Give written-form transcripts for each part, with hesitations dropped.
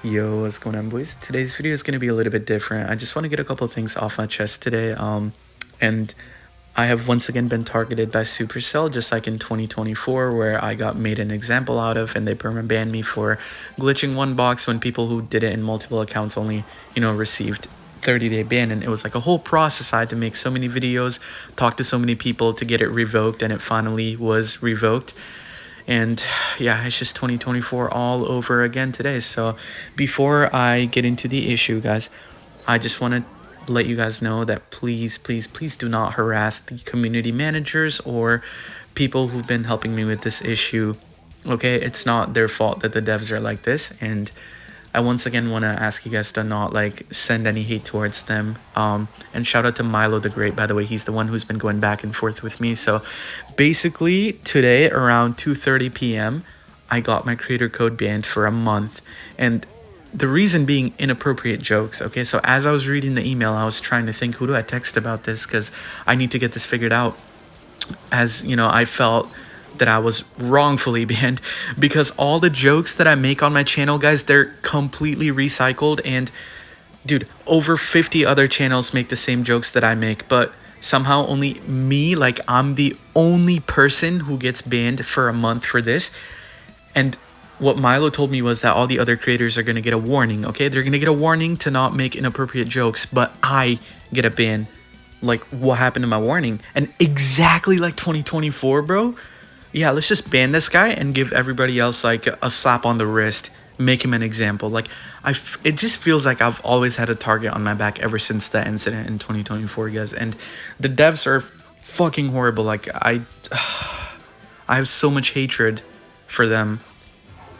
Yo, what's going on, boys? Today's video is going to be a little bit different. I just want to get a couple of things off my chest today. And I have once again been targeted by Supercell, just like in 2024, where I got made an example out of, and they perma banned me for glitching one box when people who did it in multiple accounts only, received 30-day ban. And it was like a whole process. I had to make so many videos, talk to so many people to get it revoked, and it finally was revoked. And yeah, it's just 2024 all over again today. So before I get into the issue, guys, I just want to let you guys know that please do not harass the community managers or people who've been helping me with this issue. Okay, it's not their fault that the devs are like this, and I once again want to ask you guys to not send any hate towards them. And shout out to Milo the Great, by the way. He's the one who's been going back and forth with me. So basically today around 2:30 p.m. I got my creator code banned for a month, and the reason being inappropriate jokes. Okay, so as I was reading the email, I was trying to think, who do I text about this, because I need to get this figured out. As you know, I felt that I was wrongfully banned because all the jokes that I make on my channel, guys, they're completely recycled. And dude, over 50 other channels make the same jokes that I make, but somehow only me, like I'm the only person who gets banned for a month for this. And what Milo told me was that all the other creators are going to get a warning. Okay, they're going to get a warning to not make inappropriate jokes, but I get a ban. Like, what happened to my warning? And exactly like 2024, bro. Yeah, let's just ban this guy and give everybody else like a slap on the wrist, make him an example. Like, it just feels like I've always had a target on my back ever since that incident in 2024, guys. And the devs are fucking horrible. Like, I have so much hatred for them,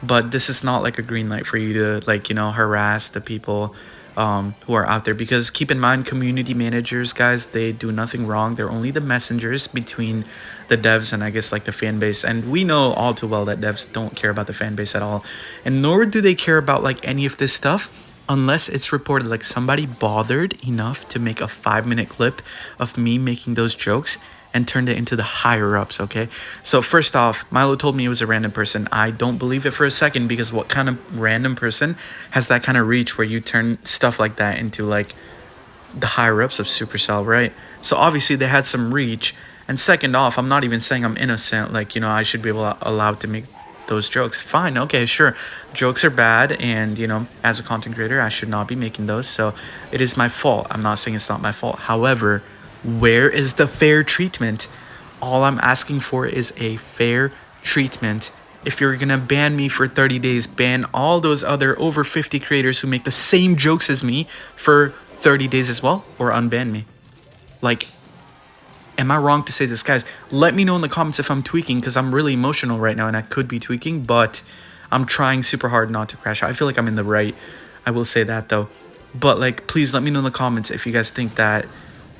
but this is not like a green light for you to harass the people who are out there, because keep in mind, community managers, guys, they do nothing wrong. They're only the messengers between the devs and I guess like the fan base. And we know all too well that devs don't care about the fan base at all, and nor do they care about like any of this stuff unless it's reported. Like, somebody bothered enough to make a 5-minute clip of me making those jokes and turned it into the higher ups. Okay, so first off, Milo told me it was a random person. I don't believe it for a second, because what kind of random person has that kind of reach where you turn stuff like that into like the higher ups of Supercell, right? So obviously they had some reach. And second off, I'm not even saying I'm innocent. Like, I should be allowed to make those jokes. Fine, okay, sure, jokes are bad, and as a content creator I should not be making those, so it is my fault. I'm not saying it's not my fault. However, where is the fair treatment? All I'm asking for is a fair treatment. If you're gonna ban me for 30 days, ban all those other over 50 creators who make the same jokes as me for 30 days as well, or unban me. Like, am I wrong to say this, guys? Let me know in the comments if I'm tweaking, because I'm really emotional right now and I could be tweaking, but I'm trying super hard not to crash out. I feel like I'm in the right. I will say that though. But like, please let me know in the comments if you guys think that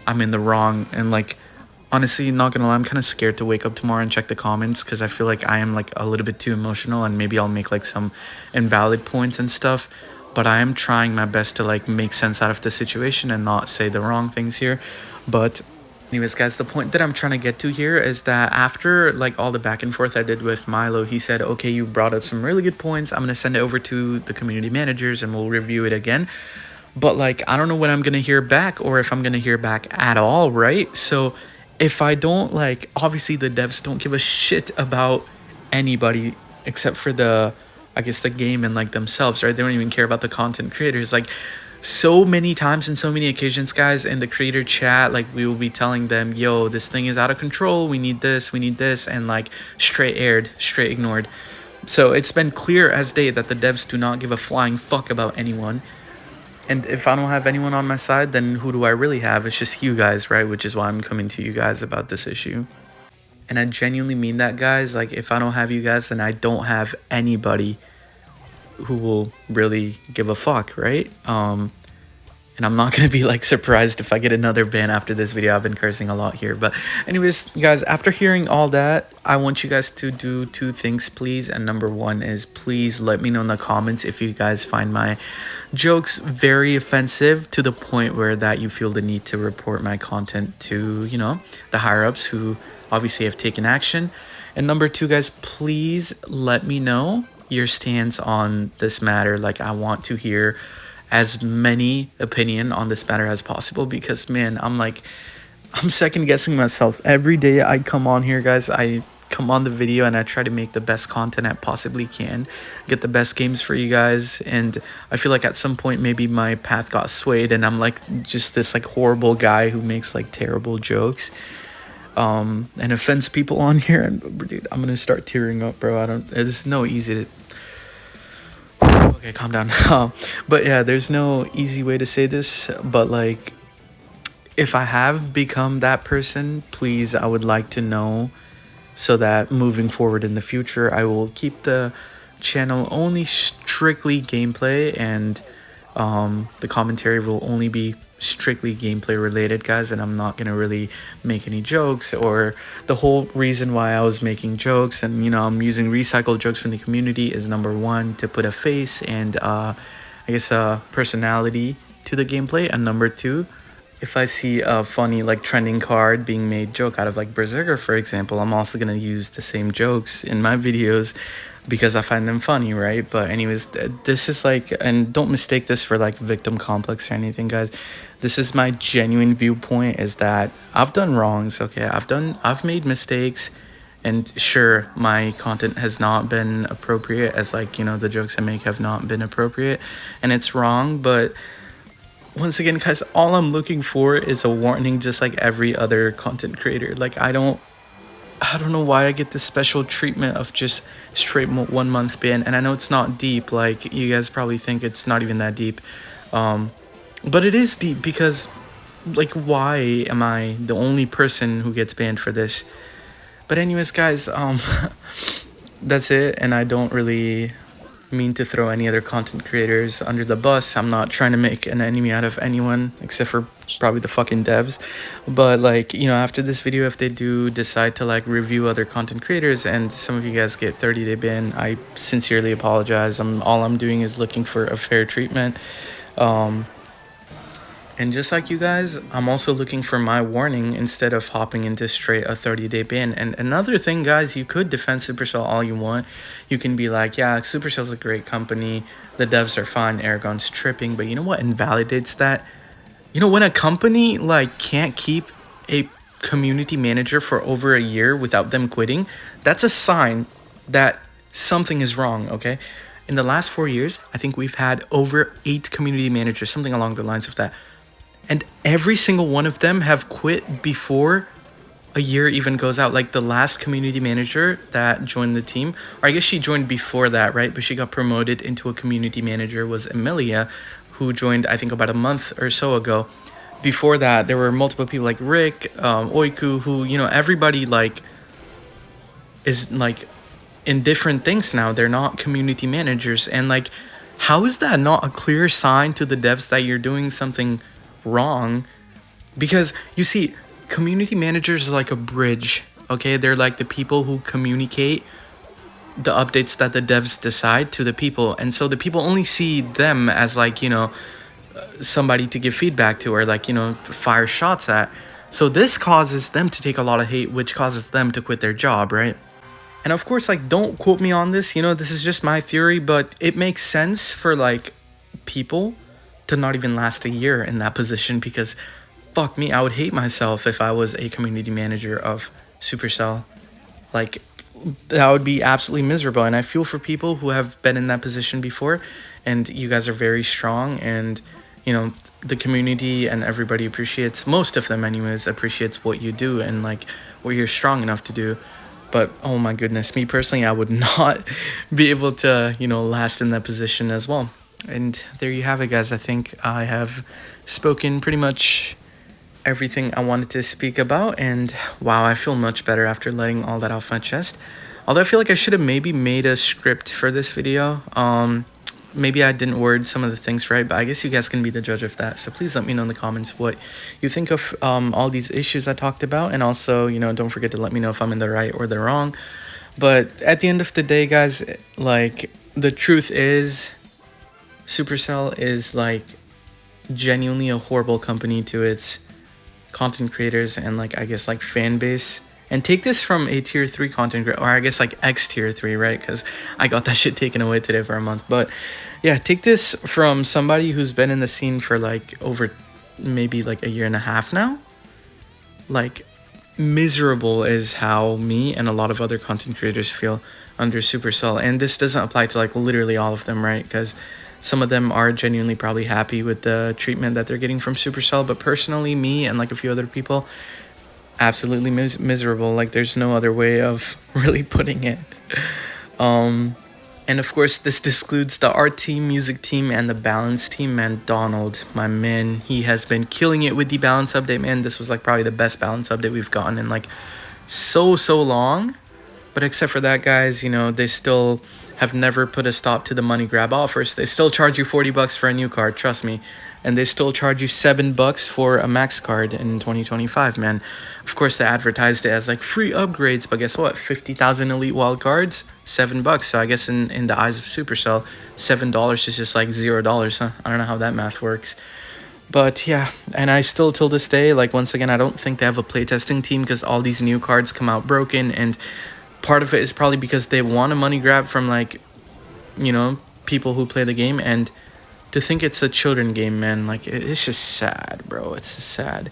I'm in the wrong. And like, honestly, not gonna lie, I'm kind of scared to wake up tomorrow and check the comments, because I feel like I am like a little bit too emotional, and maybe I'll make like some invalid points and stuff. But I am trying my best to like make sense out of the situation and not say the wrong things here. But anyways, guys, the point that I'm trying to get to here is that after like all the back and forth I did with Milo, he said, okay, you brought up some really good points. I'm gonna send it over to the community managers and we'll review it again. But like, I don't know when I'm gonna hear back, or if I'm gonna hear back at all, right? So if I don't, like, obviously the devs don't give a shit about anybody except for I guess the game and like themselves, right? They don't even care about the content creators. Like, so many times and so many occasions, guys, in the creator chat, like, we will be telling them, yo, this thing is out of control, we need this, and like straight ignored. So it's been clear as day that the devs do not give a flying fuck about anyone. And if I don't have anyone on my side, then who do I really have? It's just you guys, right? Which is why I'm coming to you guys about this issue. And I genuinely mean that, guys. Like, if I don't have you guys, then I don't have anybody who will really give a fuck, right? And I'm not going to be like surprised if I get another ban after this video. I've been cursing a lot here. But anyways, guys, after hearing all that, I want you guys to do 2 things, please. And number 1 is, please let me know in the comments if you guys find my jokes very offensive to the point where that you feel the need to report my content to, the higher ups who obviously have taken action. And number 2, guys, please let me know your stance on this matter. Like, I want to hear as many opinion on this matter as possible, because man, I'm second guessing myself every day I come on here, guys. I come on the video and I try to make the best content I possibly can, get the best games for you guys. And I feel like at some point maybe my path got swayed and I'm like just this like horrible guy who makes like terrible jokes and offends people on here. And dude, I'm gonna start tearing up, bro. It's no easy to, okay, calm down. But yeah, there's no easy way to say this, but like, if I have become that person, please, I would like to know, so that moving forward in the future, I will keep the channel only strictly gameplay, and the commentary will only be strictly gameplay related, guys. And I'm not gonna really make any jokes, or the whole reason why I was making jokes and, you know, I'm using recycled jokes from the community is, number one, to put a face and I guess a personality to the gameplay, and number two, if I see a funny like trending card being made joke out of, like Berserker for example, I'm also gonna use the same jokes in my videos because I find them funny, right? But anyways, this is like, and don't mistake this for like victim complex or anything, guys. This is my genuine viewpoint, is that I've done wrongs, okay? I've made mistakes, and sure, my content has not been appropriate, as like, you know, the jokes I make have not been appropriate and it's wrong. But once again, guys, all I'm looking for is a warning, just like every other content creator. Like, I don't know why I get this special treatment of just straight 1 month ban. And I know it's not deep, like you guys probably think it's not even that deep, but it is deep, because like, why am I the only person who gets banned for this? But anyways, guys, that's it. And I don't really mean to throw any other content creators under the bus. I'm not trying to make an enemy out of anyone except for probably the fucking devs. But like, you know, after this video, if they do decide to like review other content creators and some of you guys get 30-day ban, I sincerely apologize. All I'm doing is looking for a fair treatment. And just like you guys, I'm also looking for my warning instead of hopping into straight a 30-day ban. And another thing, guys, you could defend Supercell all you want. You can be like, yeah, Supercell's a great company, the devs are fine, Aragon's tripping. But you know what invalidates that? You know, when a company like can't keep a community manager for over a year without them quitting, that's a sign that something is wrong, okay? In the last 4 years, I think we've had over 8 community managers, something along the lines of that. And every single one of them have quit before a year even goes out. Like the last community manager that joined the team, or I guess she joined before that, right? But she got promoted into a community manager, was Emilia, who joined, I think, about a month or so ago. Before that, there were multiple people like Rick, Oiku, who, you know, everybody like is like in different things now. They're not community managers. And like, how is that not a clear sign to the devs that you're doing something wrong? Because you see, community managers are like a bridge, okay? They're like the people who communicate the updates that the devs decide to the people, and so the people only see them as like, you know, somebody to give feedback to, or like, you know, fire shots at. So this causes them to take a lot of hate, which causes them to quit their job, right? And of course, like, don't quote me on this, you know, this is just my theory, but it makes sense for like people to not even last a year in that position, because fuck me, I would hate myself if I was a community manager of Supercell. Like, that would be absolutely miserable. And I feel for people who have been in that position before, and you guys are very strong, and you know, the community and everybody appreciates, most of them anyways, appreciates what you do and like what you're strong enough to do. But oh my goodness, me personally, I would not be able to, you know, last in that position as well. And there you have it, guys. I think I have spoken pretty much everything I wanted to speak about, and wow, I feel much better after letting all that off my chest. Although I feel like I should have maybe made a script for this video. Maybe I didn't word some of the things right, but I guess you guys can be the judge of that. So please let me know in the comments what you think of all these issues I talked about, and also, you know, don't forget to let me know if I'm in the right or the wrong. But at the end of the day, guys, like, the truth is, Supercell is like genuinely a horrible company to its content creators and like, I guess, like fan base. And take this from a tier 3 content creator, or I guess like X tier 3, right? Because I got that shit taken away today for a month. But yeah, take this from somebody who's been in the scene for like over maybe like a year and a half now. Like, miserable is how me and a lot of other content creators feel under Supercell. And this doesn't apply to like literally all of them, right? Because some of them are genuinely probably happy with the treatment that they're getting from Supercell. But personally, me and like a few other people, absolutely miserable. Like, there's no other way of really putting it. And of course, this excludes the art team, music team, and the balance team. Man, Donald, my man, he has been killing it with the balance update, man. This was like probably the best balance update we've gotten in like so long. But except for that, guys, you know, they still have never put a stop to the money grab offers. They still charge you 40 bucks for a new card, trust me. And they still charge you $7 for a max card in 2025, man. Of course, they advertised it as like free upgrades, but guess what? 50,000 elite wild cards, $7. So I guess in the eyes of Supercell, $7 is just like $0, huh? I don't know how that math works. But yeah, and I still, till this day, like, once again, I don't think they have a playtesting team because all these new cards come out broken. And part of it is probably because they want a money grab from, like, you know, people who play the game. And to think it's a children game, man, like, it's just sad, bro. It's sad.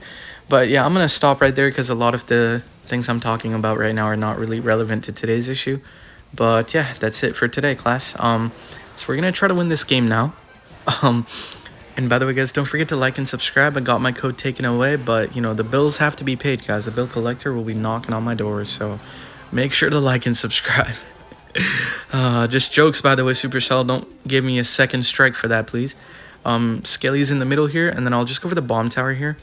But yeah, I'm gonna stop right there because a lot of the things I'm talking about right now are not really relevant to today's issue. But yeah, that's it for today, class. So we're gonna try to win this game now. And by the way, guys, don't forget to like and subscribe. I got my code taken away, but you know, the bills have to be paid, guys. The bill collector will be knocking on my door, so make sure to like and subscribe. Just jokes, by the way, Supercell. Don't give me a second strike for that, please. Skelly's in the middle here, and then I'll just go for the bomb tower here.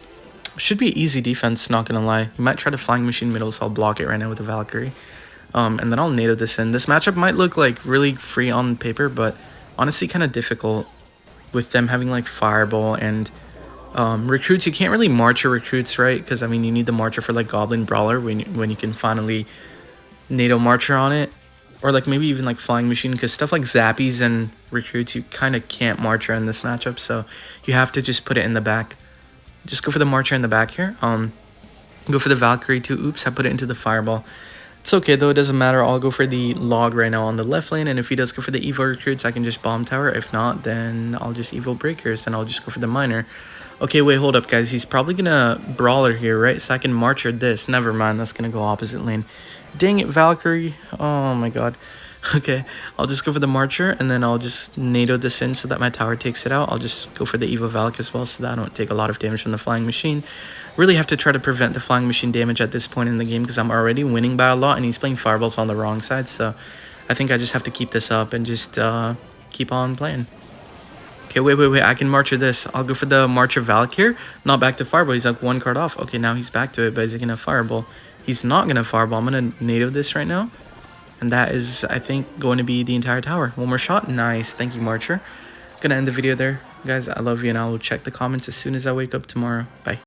Should be easy defense, not gonna lie. You might try to flying machine middle, so I'll block it right now with the Valkyrie. And then I'll NATO this in. This matchup might look like really free on paper, but honestly kind of difficult with them having like Fireball and recruits. You can't really march your recruits, right? Because I mean, you need the marcher for like Goblin Brawler when you can finally NATO marcher on it. Or like maybe even like flying machine, because stuff like Zappies and recruits you kind of can't marcher in this matchup, so you have to just put it in the back. Just go for the marcher in the back here. Go for the Valkyrie too. Oops, I put it into the Fireball. It's okay though, it doesn't matter. I'll go for the log right now on the left lane, and if he does go for the Evo recruits, I can just bomb tower. If not, then I'll just Evo breakers, and I'll just go for the miner. Okay, wait, hold up, guys. He's probably gonna brawler here, right? So I can marcher this. Never mind, that's gonna go opposite lane. Dang it, Valkyrie. Oh my god. Okay, I'll just go for the marcher, and then I'll just NATO this in so that my tower takes it out. I'll just go for the Evo Valk as well so that I don't take a lot of damage from the flying machine. Really have to try to prevent the flying machine damage at this point in the game because I'm already winning by a lot, and he's playing fireballs on the wrong side. So I think I just have to keep this up and just keep on playing. Okay, wait. I can marcher this. I'll go for the marcher Valk here. Not back to fireball. He's like one card off. Okay, now he's back to it, but is he going to fireball? He's not going to fireball. I'm going to NATO this right now. And that is, I think, going to be the entire tower. One more shot. Nice. Thank you, Marcher. Gonna end the video there. Guys, I love you, and I will check the comments as soon as I wake up tomorrow. Bye.